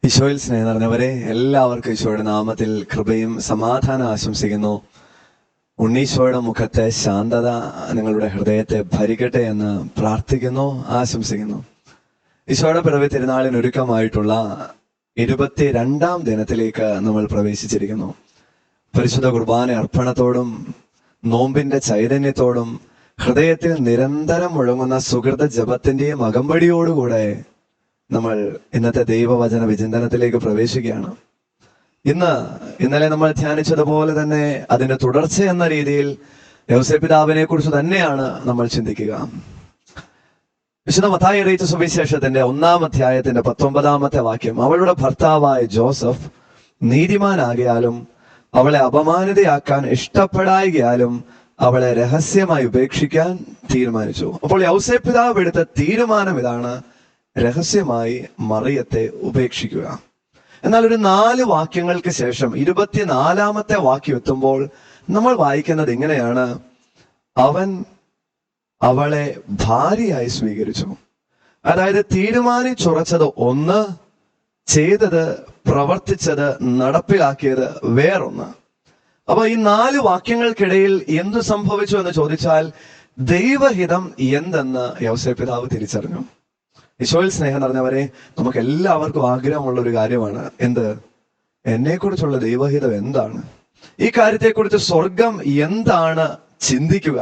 ഈശോയിൽ സ്നേഹം നിറഞ്ഞവരെ, എല്ലാവർക്കും ഈശോയുടെ നാമത്തിൽ കൃപയും സമാധാനം ആശംസിക്കുന്നു. ഉണ്ണീശോയുടെ മുഖത്തെ ശാന്തത നിങ്ങളുടെ ഹൃദയത്തെ ഭരിക്കട്ടെ എന്ന് പ്രാർത്ഥിക്കുന്നു, ആശംസിക്കുന്നു. ഈശോയുടെ പിറവി തിരുനാളിനൊരുക്കമായിട്ടുള്ള 22ാം ദിനത്തിലേക്ക് നമ്മൾ പ്രവേശിച്ചിരിക്കുന്നു. പരിശുദ്ധ കുർബാന അർപ്പണത്തോടും നോമ്പിന്റെ ചൈതന്യത്തോടും ഹൃദയത്തിൽ നിരന്തരം മുഴങ്ങുന്ന സുഹൃത ജപത്തിന്റെയും അകമ്പടിയോടുകൂടെ നമ്മൾ ഇന്നത്തെ ദൈവവചന വിചിന്തനത്തിലേക്ക് പ്രവേശിക്കുകയാണ്. ഇന്നലെ നമ്മൾ ധ്യാനിച്ചതുപോലെ തന്നെ അതിന്റെ തുടർച്ച എന്ന രീതിയിൽ യൗസേപ്പിതാവിനെ കുറിച്ച് തന്നെയാണ് നമ്മൾ ചിന്തിക്കുക. വിശുദ്ധ മത്തായി അറിയിച്ച സുവിശേഷത്തിന്റെ 1-ാം അധ്യായത്തിന്റെ 19-ാമത്തെ വാക്യം, അവളുടെ ഭർത്താവായ ജോസഫ് നീതിമാനാകിയാലും അവളെ അപമാനിതയാക്കാൻ ഇഷ്ടപ്പെടായികയാലും അവളെ രഹസ്യമായി ഉപേക്ഷിക്കാൻ തീരുമാനിച്ചു. അപ്പോൾ യൗസേപ്പിതാവ് എടുത്ത തീരുമാനം ഇതാണ്: രഹസ്യമായി മറിയത്തെ ഉപേക്ഷിക്കുക. എന്നാൽ ഒരു 4 വാക്യങ്ങൾക്ക് ശേഷം 24-ാമത്തെ വാക്യം എത്തുമ്പോൾ നമ്മൾ വായിക്കുന്നത് ഇങ്ങനെയാണ്: അവൻ അവളെ ഭാര്യയായി സ്വീകരിച്ചു. അതായത് തീരുമാനിച്ചുറച്ചത് ഒന്ന്, ചെയ്തത്, പ്രവർത്തിച്ചത്, നടപ്പിലാക്കിയത് വേറൊന്ന്. അപ്പൊ ഈ 4 വാക്യങ്ങൾക്കിടയിൽ എന്തു സംഭവിച്ചു എന്ന് ചോദിച്ചാൽ ദൈവഹിതം എന്തെന്ന് യൗസേപ്പിതാവ് തിരിച്ചറിഞ്ഞു. ഈശോയിൽ സ്നേഹം നിറഞ്ഞവരെ, നമുക്ക് എല്ലാവർക്കും ആഗ്രഹമുള്ള ഒരു കാര്യമാണ് എന്ത്? എന്നെക്കുറിച്ചുള്ള ദൈവഹിതം എന്താണ്? ഈ കാര്യത്തെക്കുറിച്ച് സ്വർഗം എന്താണ് ചിന്തിക്കുക?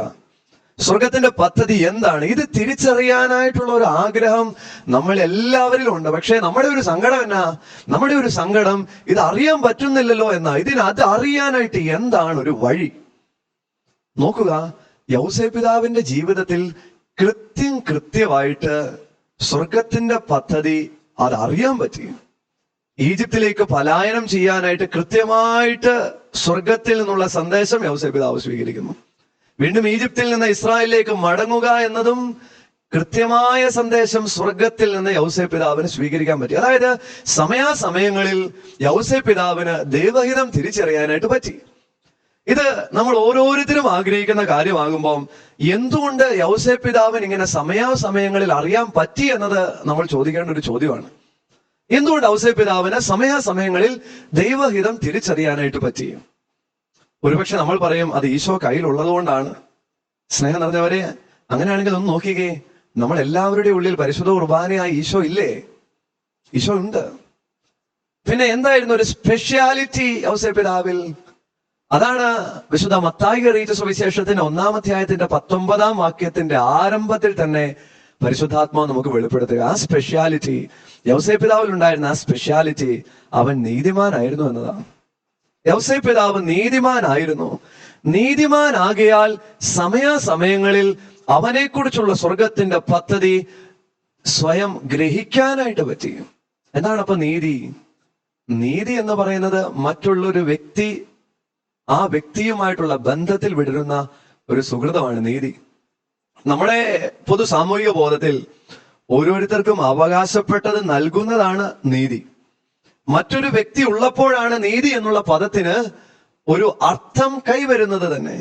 സ്വർഗത്തിന്റെ പദ്ധതി എന്താണ്? ഇത് തിരിച്ചറിയാനായിട്ടുള്ള ഒരു ആഗ്രഹം നമ്മൾ എല്ലാവരിലും ഉണ്ട്. പക്ഷെ നമ്മുടെ ഒരു സങ്കടം എന്നാ? നമ്മുടെ ഒരു സങ്കടം ഇത് അറിയാൻ പറ്റുന്നില്ലല്ലോ എന്നാ. അത് അറിയാനായിട്ട് എന്താണ് ഒരു വഴി? നോക്കുക, യൗസേപ്പിതാവിന്റെ ജീവിതത്തിൽ കൃത്യമായിട്ട് സ്വർഗത്തിന്റെ പദ്ധതി അതറിയാൻ പറ്റി. ഈജിപ്തിലേക്ക് പലായനം ചെയ്യാനായിട്ട് കൃത്യമായിട്ട് സ്വർഗത്തിൽ നിന്നുള്ള സന്ദേശം യൗസേപ്പിതാവ് സ്വീകരിക്കുന്നു. വീണ്ടും ഈജിപ്തിൽ നിന്ന് ഇസ്രായേലിലേക്ക് മടങ്ങുക എന്നതും കൃത്യമായ സന്ദേശം സ്വർഗത്തിൽ നിന്ന് യൗസേപ്പിതാവിന് സ്വീകരിക്കാൻ പറ്റി. അതായത് സമയാസമയങ്ങളിൽ യൗസേപ്പിതാവിന് ദൈവഹിതം തിരിച്ചറിയാനായിട്ട് പറ്റി. ഇത് നമ്മൾ ഓരോരുത്തരും ആഗ്രഹിക്കുന്ന കാര്യമാകുമ്പോൾ എന്തുകൊണ്ട് യൗസേപ്പിതാവിന് ഇങ്ങനെ സമയാസമയങ്ങളിൽ അറിയാൻ പറ്റി എന്നത് നമ്മൾ ചോദിക്കേണ്ട ഒരു ചോദ്യമാണ്. എന്തുകൊണ്ട് യൗസേപ്പിതാവിന് സമയാസമയങ്ങളിൽ ദൈവഹിതം തിരിച്ചറിയാനായിട്ട് പറ്റി? ഒരുപക്ഷെ നമ്മൾ പറയും അത് ഈശോ കയ്യിലുള്ളത് കൊണ്ടാണ്. സ്നേഹം നിറഞ്ഞവരെ, അങ്ങനെയാണെങ്കിൽ ഒന്ന് നോക്കിക്കേ, നമ്മൾ എല്ലാവരുടെയും ഉള്ളിൽ പരിശുദ്ധ കുർബാനയായി ഈശോ ഇല്ലേ? ഈശോ ഉണ്ട്. പിന്നെ എന്തായിരുന്നു ഒരു സ്പെഷ്യാലിറ്റി യൗസേപ്പിതാവിൽ? അതാണ് വിശുദ്ധ മത്തായി അറിയിച്ച സുവിശേഷത്തിന്റെ 1-ാം അധ്യായത്തിന്റെ 19-ാം വാക്യത്തിന്റെ ആരംഭത്തിൽ തന്നെ പരിശുദ്ധാത്മാവ് നമുക്ക് വെളിപ്പെടുത്തുക. ആ സ്പെഷ്യാലിറ്റി യൗസേപ്പിതാവിൽ ഉണ്ടായിരുന്ന ആ സ്പെഷ്യാലിറ്റി, അവൻ നീതിമാനായിരുന്നു എന്നതാണ്. യൗസേപ്പിതാവ് നീതിമാനായിരുന്നു. നീതിമാനാകിയാൽ സമയാസമയങ്ങളിൽ അവനെക്കുറിച്ചുള്ള സ്വർഗത്തിന്റെ പദ്ധതി സ്വയം ഗ്രഹിക്കാനായിട്ട് പറ്റി. എന്താണ് അപ്പൊ നീതി? നീതി എന്ന് പറയുന്നത് മറ്റുള്ളൊരു വ്യക്തി, ആ വ്യക്തിയുമായിട്ടുള്ള ബന്ധത്തിൽ വിടരുന്ന ഒരു സുഹൃതമാണ് നീതി. നമ്മുടെ പൊതു സാമൂഹിക ബോധത്തിൽ ഓരോരുത്തർക്കും അവകാശപ്പെട്ടത് നൽകുന്നതാണ് നീതി. മറ്റൊരു വ്യക്തി ഉള്ളപ്പോഴാണ് നീതി എന്നുള്ള പദത്തിന് ഒരു അർത്ഥം കൈവരുന്നത് തന്നെ.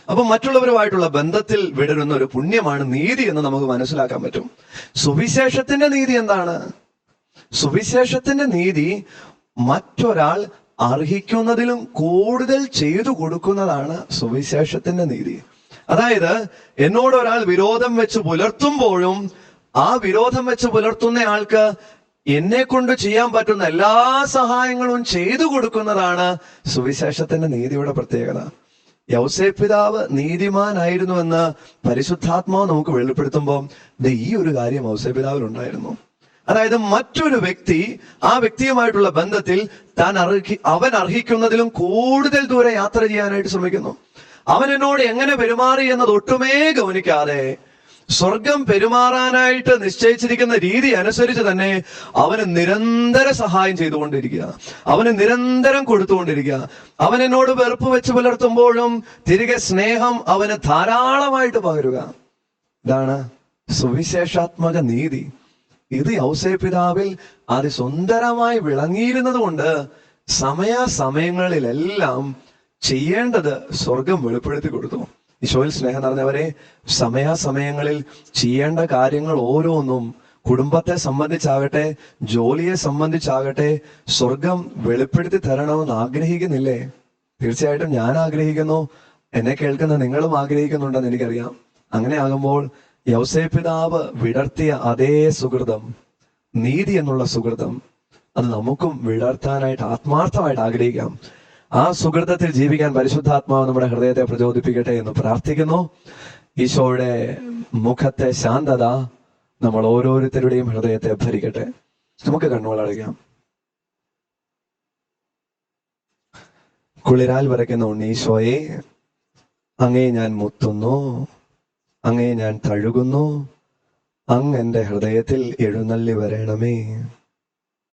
അപ്പൊ മറ്റുള്ളവരുമായിട്ടുള്ള ബന്ധത്തിൽ വിടരുന്ന ഒരു പുണ്യമാണ് നീതി എന്ന് നമുക്ക് മനസ്സിലാക്കാൻ പറ്റും. സുവിശേഷത്തിന്റെ നീതി എന്താണ്? സുവിശേഷത്തിന്റെ നീതി മറ്റൊരാൾ അർഹിക്കുന്നതിലും കൂടുതൽ ചെയ്തു കൊടുക്കുന്നതാണ് സുവിശേഷത്തിന്റെ നീതി. അതായത് എന്നോട് ഒരാൾ വിരോധം വെച്ച് പുലർത്തുമ്പോഴും ആ വിരോധം വെച്ച് പുലർത്തുന്ന ആൾക്ക് എന്നെ കൊണ്ട് ചെയ്യാൻ പറ്റുന്ന എല്ലാ സഹായങ്ങളും ചെയ്തു കൊടുക്കുന്നതാണ് സുവിശേഷത്തിന്റെ നീതിയുടെ പ്രത്യേകത. യൗസേപ്പിതാവ് നീതിമാനായിരുന്നുവെന്ന് പരിശുദ്ധാത്മാവ് നമുക്ക് വെളിപ്പെടുത്തുമ്പോൾ ഈ ഒരു കാര്യം യൗസേപ്പിതാവിൽ ഉണ്ടായിരുന്നു. അതായത് മറ്റൊരു വ്യക്തി, ആ വ്യക്തിയുമായിട്ടുള്ള ബന്ധത്തിൽ അവൻ അർഹിക്കുന്നതിലും കൂടുതൽ ദൂരെ യാത്ര ചെയ്യാനായിട്ട് ശ്രമിക്കുന്നു. അവൻ എന്നോട് എങ്ങനെ പെരുമാറി എന്നത് ഒട്ടുമേ ഗൗനിക്കാതെ സ്വർഗം പെരുമാറാനായിട്ട് നിശ്ചയിച്ചിരിക്കുന്ന രീതി അനുസരിച്ച് തന്നെ അവന് നിരന്തര സഹായം ചെയ്തുകൊണ്ടിരിക്കുക, അവന് നിരന്തരം കൊടുത്തുകൊണ്ടിരിക്കുക. അവൻ എന്നോട് വെറുപ്പ് വെച്ച് പുലർത്തുമ്പോഴും തിരികെ സ്നേഹം അവന് ധാരാളമായിട്ട് പകരുക. ഇതാണ് സുവിശേഷാത്മക നീതി. ഇത് യൗസേപ്പിതാവിൽ അതിസുന്ദരമായി വിളങ്ങിയിരുന്നത് കൊണ്ട് സമയാസമയങ്ങളിലെല്ലാം ചെയ്യേണ്ടത് സ്വർഗം വെളിപ്പെടുത്തി കൊടുത്തു. ഈശോയിൽ സ്നേഹം നിറഞ്ഞവരെ, സമയാസമയങ്ങളിൽ ചെയ്യേണ്ട കാര്യങ്ങൾ ഓരോന്നും കുടുംബത്തെ സംബന്ധിച്ചാകട്ടെ, ജോലിയെ സംബന്ധിച്ചാകട്ടെ, സ്വർഗം വെളിപ്പെടുത്തി തരണമെന്ന് ആഗ്രഹിക്കുന്നില്ലേ? തീർച്ചയായിട്ടും ഞാൻ ആഗ്രഹിക്കുന്നു, എന്നെ കേൾക്കുന്ന നിങ്ങളും ആഗ്രഹിക്കുന്നുണ്ടെന്ന് എനിക്കറിയാം. അങ്ങനെ ആകുമ്പോൾ യൗസേപ്പ് പിതാവ് വിടർത്തിയ അതേ സുഹൃതം, നീതി എന്നുള്ള സുഹൃതം, അത് നമുക്കും വിടർത്താനായിട്ട് ആത്മാർത്ഥമായിട്ട് ആഗ്രഹിക്കാം. ആ സുഹൃതത്തിൽ ജീവിക്കാൻ പരിശുദ്ധാത്മാവ് നമ്മുടെ ഹൃദയത്തെ പ്രചോദിപ്പിക്കട്ടെ എന്ന് പ്രാർത്ഥിക്കുന്നു. ഈശോയുടെ മുഖത്തെ ശാന്തത നമ്മൾ ഓരോരുത്തരുടെയും ഹൃദയത്തെ ഭരിക്കട്ടെ. നമുക്ക് കണ്ണുകളടയ്ക്കാം. കുളിരാൽ വരയ്ക്കുന്ന ഉണ്ണീശോയെ, അങ്ങേ ഞാൻ മുത്തുന്നു, അങ്ങേ ഞാൻ തഴുകുന്നു, അങ്ങ് എൻ്റെ ഹൃദയത്തിൽ എഴുന്നള്ളി വരണമേ.